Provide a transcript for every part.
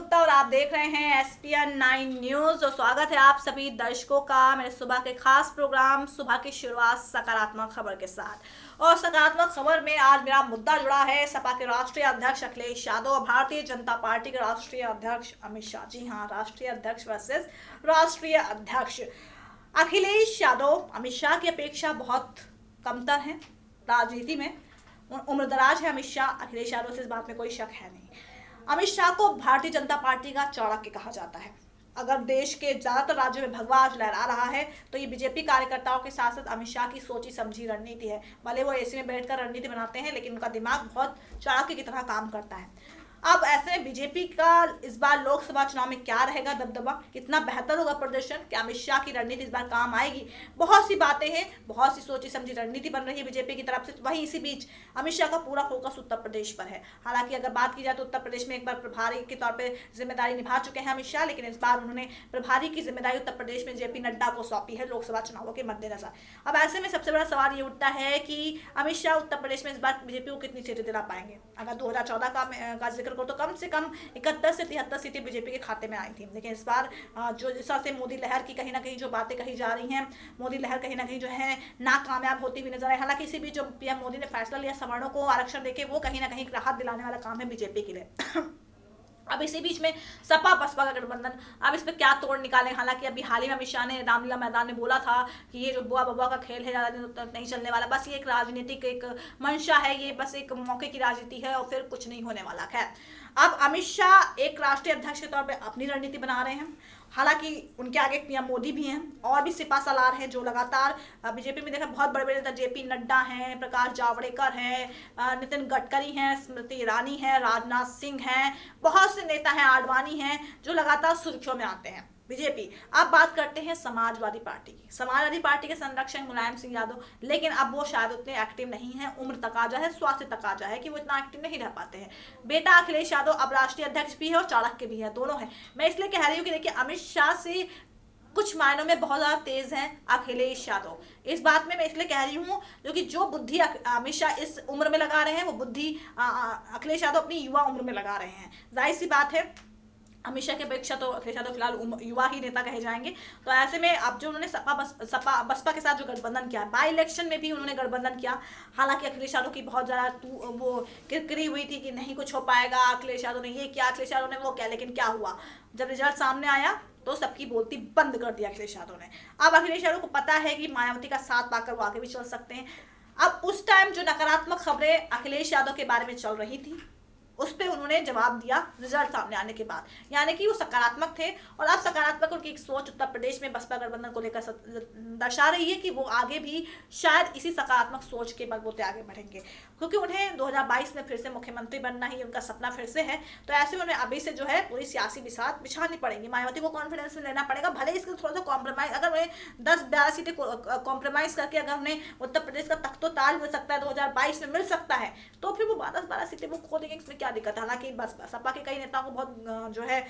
गुप्ता और आप देख रहे हैं SPN 9 न्यूज। और स्वागत है आप सभी दर्शकों का मेरे सुबह के खास प्रोग्राम सुबह की शुरुआत सकारात्मक खबर के साथ। और सकारात्मक खबर में आज मेरा मुद्दा जुड़ा है सपा के राष्ट्रीय अध्यक्ष अखिलेश यादव और भारतीय जनता पार्टी के राष्ट्रीय अध्यक्ष अमित शाह। जी हाँ, राष्ट्रीय अध्यक्ष वर्सेस राष्ट्रीय अध्यक्ष। अखिलेश यादव अमित शाह की अपेक्षा बहुत कमतर हैं राजनीति में। उम्रदराज है अमित शाह, अखिलेश यादव से इस बात में कोई शक है नहीं। अमित शाह को भारतीय जनता पार्टी का चाणक्य कहा जाता है। अगर देश के ज्यादातर राज्यों में भगवा आज लहरा रहा है तो ये बीजेपी कार्यकर्ताओं के साथ साथ अमित शाह की सोची समझी रणनीति है। भले वो एसी में बैठकर रणनीति बनाते हैं, लेकिन उनका दिमाग बहुत चाणक्य की तरह काम करता है। अब ऐसे में बीजेपी का इस बार लोकसभा चुनाव में क्या रहेगा दबदबा, कितना बेहतर होगा प्रदर्शन, क्या अमित शाह की रणनीति इस बार काम आएगी। बहुत सी बातें हैं, बहुत सी सोची समझी रणनीति बन रही है बीजेपी की तरफ से। वहीं इसी बीच अमित शाह का पूरा फोकस उत्तर प्रदेश पर है। हालांकि अगर बात की जाए तो उत्तर प्रदेश में एक बार प्रभारी के तौर पर जिम्मेदारी निभा चुके हैं अमित शाह, लेकिन इस बार उन्होंने प्रभारी की जिम्मेदारी उत्तर प्रदेश में JP नड्डा को सौंपी है लोकसभा चुनावों के मद्देनजर। अब ऐसे में सबसे बड़ा सवाल ये उठता है कि अमित शाह उत्तर प्रदेश में इस बार बीजेपी को कितनी सीटें दिला पाएंगे। अगर 2014 का जिक्र करो तो कम से कम 71 से 73 सीटें बीजेपी के खाते में आई थी। लेकिन इस बार जो जिस तरह से मोदी लहर की कहीं ना कहीं जो बातें कही जा रही हैं, मोदी लहर कहीं ना कहीं जो है नाकामयाब होती हुई नजर आई। हालांकि इसी बीच जो PM मोदी ने फैसला लिया सवर्णों को आरक्षण देके, वो कहीं ना कहीं राहत दिलाने वाला काम है बीजेपी के लिए। अब इसी बीच में सपा बसपा का गठबंधन, अब इस पर क्या तोड़ निकालें। हालांकि अभी हाल ही में अमित शाह ने रामलीला मैदान में बोला था कि ये जो बुआ बबुआ का खेल है ज्यादा दिन तक नहीं चलने वाला, बस ये एक राजनीतिक एक मंशा है, ये बस एक मौके की राजनीति है और फिर कुछ नहीं होने वाला। खैर, अब अमित शाह एक राष्ट्रीय अध्यक्ष के तौर पर अपनी रणनीति बना रहे हैं। हालांकि उनके आगे PM मोदी भी हैं और भी सिपा सलार हैं जो लगातार बीजेपी में देखा बहुत बड़े बड़े नेता JP नड्डा हैं, प्रकाश जावड़ेकर हैं, नितिन गडकरी हैं, स्मृति ईरानी हैं, राजनाथ सिंह हैं, बहुत से नेता हैं, आडवाणी हैं, जो लगातार सुर्खियों में आते हैं बीजेपी। अब बात करते हैं समाजवादी पार्टी की। समाजवादी पार्टी के संरक्षक मुलायम सिंह यादव, लेकिन अब वो शायद उतने एक्टिव नहीं है। उम्र तकाजा है, स्वास्थ्य तकाजा है कि वो इतना एक्टिव नहीं रह पाते हैं। बेटा अखिलेश यादव अब राष्ट्रीय अध्यक्ष भी है और चाणक्य भी है, दोनों है। मैं इसलिए कह रही हूँ कि देखिए, अमित शाह से कुछ मायनों में बहुत ज्यादा तेज हैं अखिलेश यादव। इस बात में मैं इसलिए कह रही हूँ क्योंकि जो बुद्धि अमित शाह इस उम्र में लगा रहे हैं, वो बुद्धि अखिलेश यादव अपनी युवा उम्र में लगा रहे हैं। जाहिर सी बात है, अमित शाह की अपेक्षा तो अखिलेश यादव फिलहाल युवा ही नेता कहे जाएंगे। तो ऐसे में अब जो उन्होंने सपा बसपा के साथ जो गठबंधन किया, बाई इलेक्शन में भी उन्होंने गठबंधन किया। हालांकि अखिलेश यादव की बहुत ज़्यादा वो किरकिरी हुई थी कि नहीं कुछ हो पाएगा, अखिलेश यादव ने ये किया, अखिलेश यादव ने वो किया, लेकिन क्या हुआ, जब रिजल्ट सामने आया तो सबकी बोलती बंद कर दिया अखिलेश यादव ने। अब अखिलेश यादव को पता है कि मायावती का साथ पाकर वो आगे भी चल सकते हैं। अब उस टाइम जो नकारात्मक खबरें अखिलेश यादव के बारे में चल रही थी, उस पर उन्होंने जवाब दिया रिजल्ट सामने आने के बाद, यानी कि वो सकारात्मक थे। और अब सकारात्मक उनकी एक सोच उत्तर प्रदेश में बसपा गठबंधन को लेकर दर्शा रही है कि वो आगे भी शायद इसी सकारात्मक सोच के बलबूते आगे बढ़ेंगे, क्योंकि उन्हें 2022 में फिर से मुख्यमंत्री बनना ही उनका सपना फिर से है। तो ऐसे में उन्हें अभी से जो है पूरी सियासी बिसात बिछानी पड़ेगी। मायावती को कॉन्फिडेंस में लेना पड़ेगा, भले इसके थोड़ा सा कॉम्प्रोमाइज, अगर उन्हें 10-12 सीटें कॉम्प्रोमाइज करके अगर उन्हें उत्तर प्रदेश का तख्तो ताज मिल सकता है, 2022 में मिल सकता है, तो फिर वो 12 सीटें वो खो देंगे, इसमें क्या दिक्कत है। हालांकि बस सपा के कई नेताओं को बहुत जो है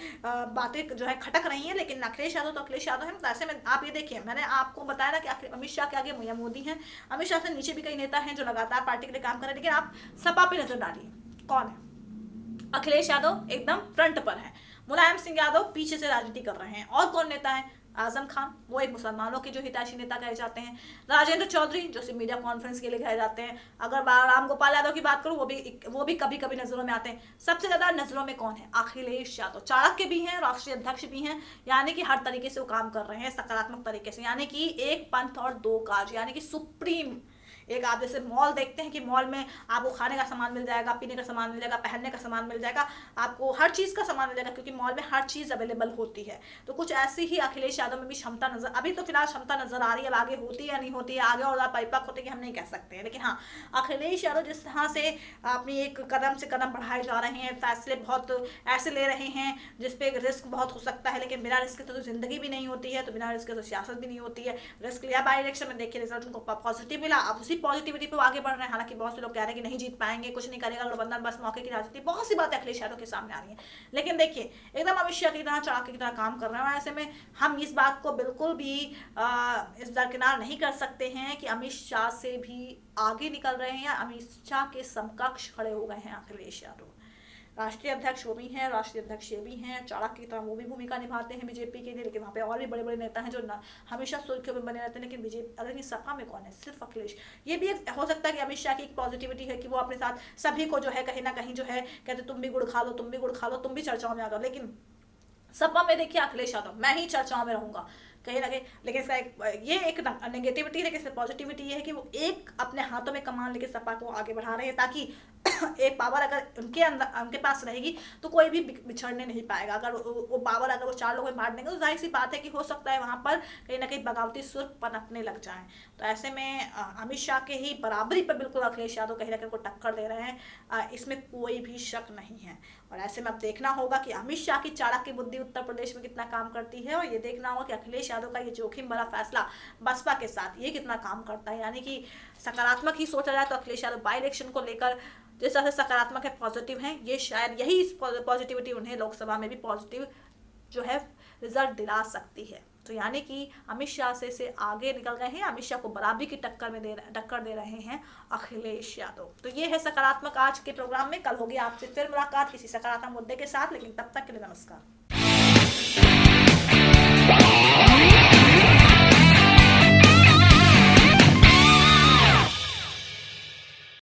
बातें जो है खटक रही हैं, लेकिन अखिलेश यादव तो अखिलेश यादव है। तो ऐसे में आप ये देखिए, मैंने आपको बताया ना कि अमित शाह के आगे मोदी हैं, अमित शाह से नीचे भी कई नेता हैं जो लगातार पार्टी के लिए काम कर रहे हैं। लेकिन आप सपा पे नजर डालिए, कौन है? अखिलेश यादव एकदम फ्रंट पर है, मुलायम सिंह यादव पीछे से राजनीति कर रहे हैं। और कौन नेता है? आजम खान, वो एक मुसलमानों के जो हितैषी नेता कहे जाते हैं। राजेंद्र चौधरी, जो सिर्फ मीडिया कॉन्फ्रेंस के लिए कहे जाते हैं। अगर राम गोपाल यादव की बात करूं, वो भी कभी कभी नजरों में आते हैं। सबसे ज्यादा नजरों में कौन है? अखिलेश यादव। चाणक्य भी हैं, राष्ट्रीय अध्यक्ष भी हैं, यानी कि हर तरीके से वो काम कर रहे हैं सकारात्मक तरीके से, यानी कि एक पंथ और दो काज, यानी कि सुप्रीम। एक आप जैसे मॉल देखते हैं कि मॉल में आपको खाने का सामान मिल जाएगा, पीने का सामान मिल जाएगा, पहनने का सामान मिल जाएगा, आपको हर चीज़ का सामान मिल जाएगा, क्योंकि मॉल में हर चीज़ अवेलेबल होती है। तो कुछ ऐसी ही अखिलेश यादव में भी क्षमता नजर, अभी तो फिलहाल क्षमता नजर आ रही है। अब आगे होती है या नहीं होती है, आगे और परिपक्व होते कि हम नहीं कह सकते हैं। लेकिन हाँ, अखिलेश यादव जिस तरह से अपनी एक कदम से कदम बढ़ाए जा रहे हैं, फैसले बहुत ऐसे ले रहे हैं जिसपे रिस्क बहुत हो सकता है, लेकिन बिना रिस्क के तो जिंदगी भी नहीं होती है, तो बिना रिस्क के तो सियासत भी नहीं होती है। रिस्क लिया बाई इलेक्शन में, देखिए रिजल्ट उनको पॉजिटिव मिला, अब उसी पॉजिटिविटी पे आगे बढ़ रहे हैं। हालांकि बहुत से लोग कह रहे हैं कि नहीं जीत पाएंगे, कुछ नहीं करेगा गठबंधन, बस मौके की राजनीति, बहुत सी बातें अखिलेश यादव के सामने आ रही है। लेकिन देखिए, एकदम अमित शाह की तरह, चाणक्य की तरह काम कर रहे हैं। ऐसे में हम इस बात को बिल्कुल भी इस दरकिनार नहीं कर सकते हैं कि अमित शाह से भी आगे निकल रहे हैं या अमित शाह के समकक्ष खड़े हो गए हैं अखिलेश यादव। राष्ट्रीय अध्यक्ष वो भी हैं, राष्ट्रीय अध्यक्ष ये भी हैं, चाणक्य की तरह वो भी भूमिका निभाते हैं बीजेपी के लिए, लेकिन वहाँ पे और भी बड़े बड़े नेता हैं जो हमेशा सुर्खियों में बने रहते हैं। लेकिन बीजेपी अगर ये सपा में कौन है? सिर्फ अखिलेश। ये भी एक हो सकता है कि अमित शाह की एक पॉजिटिविटी है कि वो अपने साथ सभी को जो है कहीं ना कहीं जो है कहते तुम भी गुड़ खा लो, तुम भी गुड़ खा लो, तुम भी चर्चाओं में आ गए। लेकिन सपा में देखिए अखिलेश यादव, मैं ही चर्चाओं में रहूंगा कहीं ना कहीं। लेकिन इसका ये एक नेगेटिविटी है, कि पॉजिटिविटी ये है कि वो एक अपने हाथों में कमान लेके सपा को आगे बढ़ा रहे हैं, ताकि एक पावर अगर उनके अंदर उनके पास रहेगी तो कोई भी बिछड़ने नहीं पाएगा। अगर वो पावर अगर वो 4 लोगों में बांट देंगे तो जाहिर सी बात है कि हो सकता है वहां पर कहीं ना कहीं बगावती सुर पनपने लग जाए। तो ऐसे में अमित शाह के ही बराबरी पर बिल्कुल अखिलेश यादव कहीं ना कहीं को टक्कर दे रहे हैं, इसमें कोई भी शक नहीं है। और ऐसे में अब देखना होगा कि अमित शाह की चाणक्य बुद्धि उत्तर प्रदेश में कितना काम करती है, और ये देखना होगा कि अखिलेश यादव का ये जोखिम भरा फैसला बसपा के साथ ये कितना काम करता है। यानी कि सकारात्मक ही सोचा जाए तो अखिलेश यादव बाई इलेक्शन को लेकर जिस तरह से सकारात्मक है, पॉजिटिव हैं, ये शायद यही पॉजिटिविटी उन्हें लोकसभा में भी पॉजिटिव जो है रिजल्ट दिला सकती है। तो यानी कि अमित शाह से आगे निकल गए हैं, अमित शाह को बराबरी की टक्कर दे रहे हैं अखिलेश यादव। तो ये है सकारात्मक आज के प्रोग्राम में। कल होगी आपसे फिर मुलाकात किसी सकारात्मक मुद्दे के साथ, लेकिन तब तक के लिए नमस्कार।